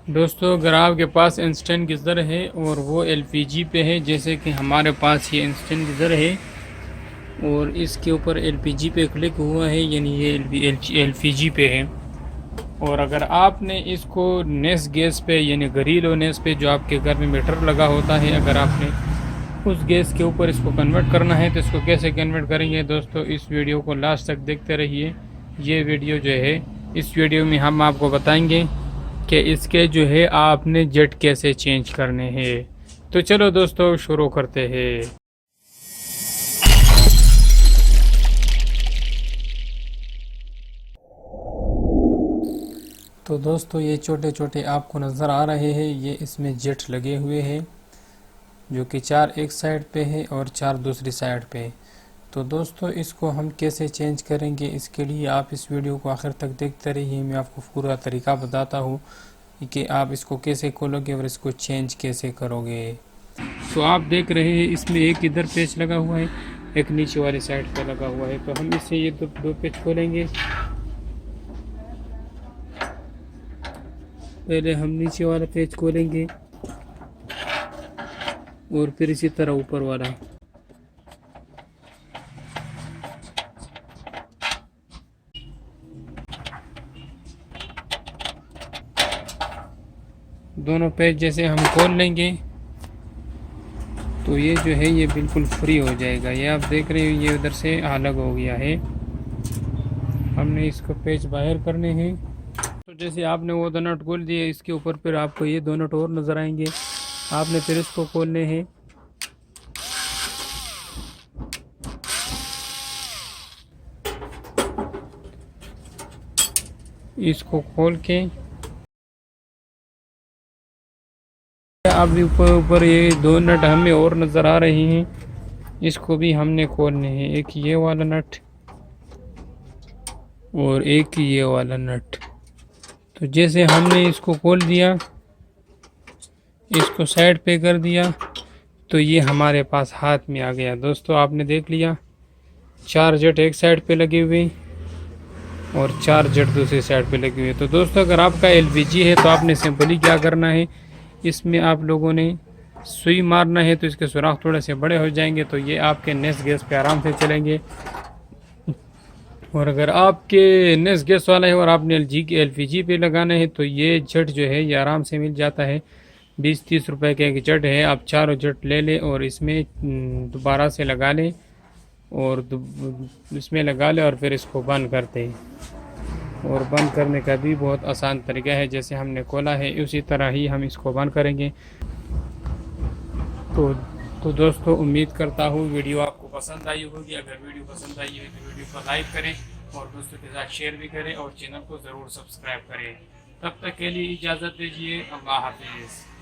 दोस्तों अगर आपके पास इंस्टेंट गीज़र है और वो एलपीजी पे है, जैसे कि हमारे पास ये इंस्टेंट गीज़र है और इसके ऊपर एलपीजी पे क्लिक हुआ है, यानी ये एलपीजी पे है। और अगर आपने इसको नेस गैस पे यानी ग्रिल और नेस पे जो आपके घर में मीटर लगा होता है, अगर आपने उस गैस के ऊपर इसको कन्वर्ट करना है तो इसको कैसे कन्वर्ट करेंगे दोस्तों, इस वीडियो को लास्ट तक देखते रहिए। ये वीडियो जो है, इस वीडियो में हम आपको बताएंगे कि इसके जो है आपने जेट कैसे चेंज करने हैं। तो चलो दोस्तों शुरू करते हैं। तो दोस्तों ये छोटे छोटे आपको नज़र आ रहे हैं, ये इसमें जेट लगे हुए हैं जो कि 4 एक साइड पे है और 4 दूसरी साइड पे है। तो दोस्तों इसको हम कैसे चेंज करेंगे, इसके लिए आप इस वीडियो को आखिर तक देखते रहिए। मैं आपको पूरा तरीका बताता हूँ कि आप इसको कैसे खोलोगे और इसको चेंज कैसे करोगे। तो आप देख रहे हैं इसमें एक इधर पेच लगा हुआ है, एक नीचे वाली साइड पे लगा हुआ है। तो हम इससे ये दो पेच खोलेंगे। पहले हम नीचे वाला पेच खोलेंगे और फिर इसी तरह ऊपर वाला। दोनों पेज जैसे हम खोल लेंगे तो ये जो है ये बिल्कुल फ्री हो जाएगा। ये आप देख रहे हो ये उधर से अलग हो गया है। हमने इसको पेज बाहर करने हैं। तो जैसे आपने वो दो नट खोल दिए, इसके ऊपर फिर आपको ये दो नट और नज़र आएंगे। आपने फिर इसको खोलने हैं। इसको खोल के अब ऊपर ऊपर ये दो नट हमें और नज़र आ रहे हैं, इसको भी हमने खोलने हैं। एक ये वाला नट और एक ये वाला नट। तो जैसे हमने इसको खोल दिया, इसको साइड पे कर दिया, तो ये हमारे पास हाथ में आ गया। दोस्तों आपने देख लिया 4 जेट एक साइड पे लगे हुए और 4 जेट दूसरी साइड पे लगे हुए। तो दोस्तों अगर आपका एलपीजी है तो आपने सिंपली क्या करना है, इसमें आप लोगों ने सुई मारना है तो इसके सुराख थोड़े से बड़े हो जाएंगे, तो ये आपके नेस गैस पे आराम से चलेंगे। और अगर आपके नेस गैस वाला है और आपने एलपीजी पे लगाना है तो ये जट जो है ये आराम से मिल जाता है। 20-30 रुपए का एक जट है। आप चारों जट ले लें और इसमें दोबारा से लगा लें और इसमें लगा लें और फिर इसको बंद कर दें। और बंद करने का भी बहुत आसान तरीका है, जैसे हमने खोला है उसी तरह ही हम इसको बंद करेंगे। तो दोस्तों उम्मीद करता हूँ वीडियो आपको पसंद आई होगी। अगर वीडियो पसंद आई है तो वीडियो को लाइक करें और दोस्तों के साथ शेयर भी करें और चैनल को ज़रूर सब्सक्राइब करें। तब तक के लिए इजाज़त दीजिए। अल्लाह हाफिज़।